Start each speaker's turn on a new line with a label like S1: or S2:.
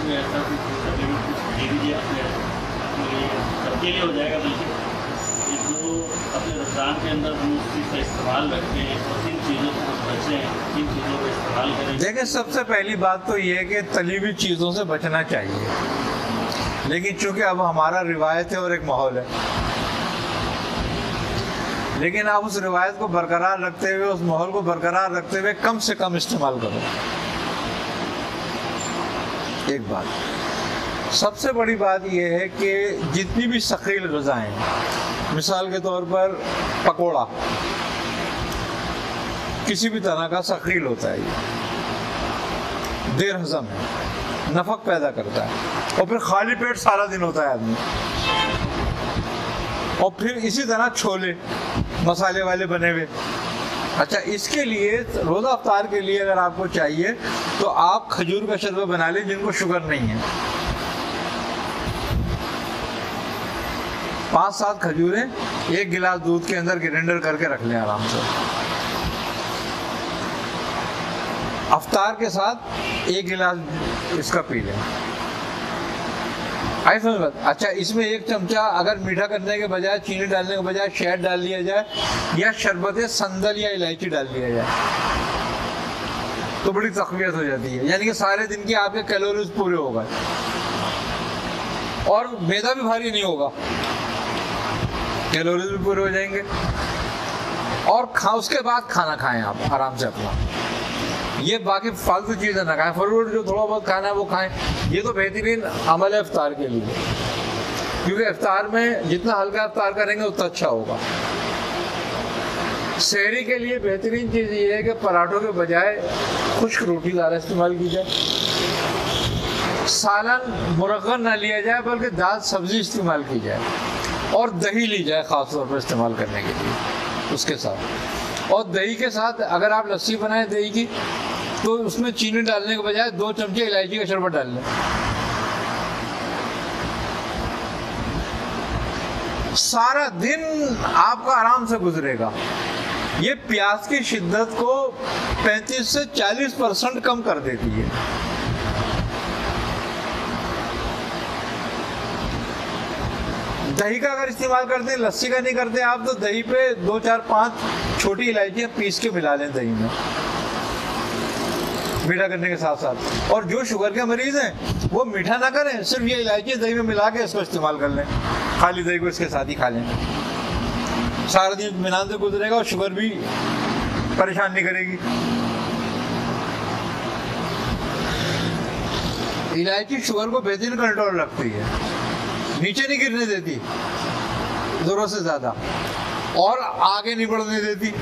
S1: कोई ऐसा कुछ कभी भी कुछ दे दीजिए अपने सबके लिए हो जाएगा। बल्कि जो अपने रमज़ान के अंदर हम उस चीज़ का इस्तेमाल रखें और किन चीज़ों से हम बचें, किन चीज़ों का इस्तेमाल करें।
S2: देखिए, सबसे पहली बात तो ये है कि तली हुई चीज़ों से बचना चाहिए, लेकिन चूंकि अब हमारा रिवायत है और एक माहौल है, लेकिन आप उस रिवायत को बरकरार रखते हुए, उस माहौल को बरकरार रखते हुए कम से कम इस्तेमाल करो। एक बात। सबसे बड़ी बात यह है कि जितनी भी सकील ग़िज़ाएं, मिसाल के तौर पर पकोड़ा किसी भी तरह का सकील होता है, ये देर हज़म है, नफक पैदा करता है, और फिर खाली पेट सारा दिन होता है आदमी। और फिर इसी तरह छोले मसाले वाले बने हुए। अच्छा, इसके लिए रोज़ा अफ्तार के लिए अगर आपको चाहिए तो आप खजूर का शरबत बना लें जिनको शुगर नहीं है। 5-7 खजूरें 1 गिलास दूध के अंदर ग्राइंडर करके रख लें आराम से। अफ्तार के साथ 1 गिलास इसका पी लें। आई समझ बात। अच्छा, इसमें 1 चमचा अगर मीठा करने के बजाय, चीनी डालने के बजाय शहद डाल लिया जाए, या शरबत संदल या इलायची डाल लिया जाए, तो बड़ी तक़वियत हो जाती है। यानी कि सारे दिन के आपके कैलोरीज पूरे हो गए और मैदा भी भारी नहीं होगा, कैलोरीज भी पूरे हो जाएंगे। और उसके बाद खाना खाएं आप आराम से अपना। ये बाकी फालतू चीज़ें ना खाएं, फ्रूट जो थोड़ा बहुत खाना है वो खाएं। ये तो बेहतरीन अमल है इफ्तार के लिए, क्योंकि इफ्तार में जितना हल्का इफ्तार करेंगे उतना अच्छा होगा। सहरी के लिए बेहतरीन चीज़ ये है कि पराठों के बजाय खुश्क रोटी ज़्यादा इस्तेमाल की जाए, सालन मुरक्कर ना लिया जाए बल्कि दाल सब्जी इस्तेमाल की जाए, और दही ली जाए ख़ास तौर पर इस्तेमाल करने के लिए उसके साथ। और दही के साथ अगर आप लस्सी बनाएं दही की, तो उसमें चीनी डालने के बजाय 2 चमचे इलायची का शरबत डाल लें। सारा दिन आपका आराम से गुजरेगा। ये प्यास की शिद्दत को 35 से 40% कम कर देती है। दही का अगर इस्तेमाल करते हैं, लस्सी का नहीं करते आप, तो दही पे 2, 4, 5 छोटी इलायचियाँ पीस के मिला लें दही में, मीठा करने के साथ साथ। और जो शुगर के मरीज़ हैं वो मीठा ना करें, सिर्फ ये इलायची दही में मिला के इसको इस्तेमाल कर लें, खाली दही को इसके साथ ही खा लें। सारा दिन इत्मीनान से गुजरेगा और शुगर भी परेशान नहीं करेगी। इलायची शुगर को बेहतरीन कंट्रोल रखती है, नीचे नहीं गिरने देती ज़रूरत से ज़्यादा, और आगे नहीं बढ़ने देती।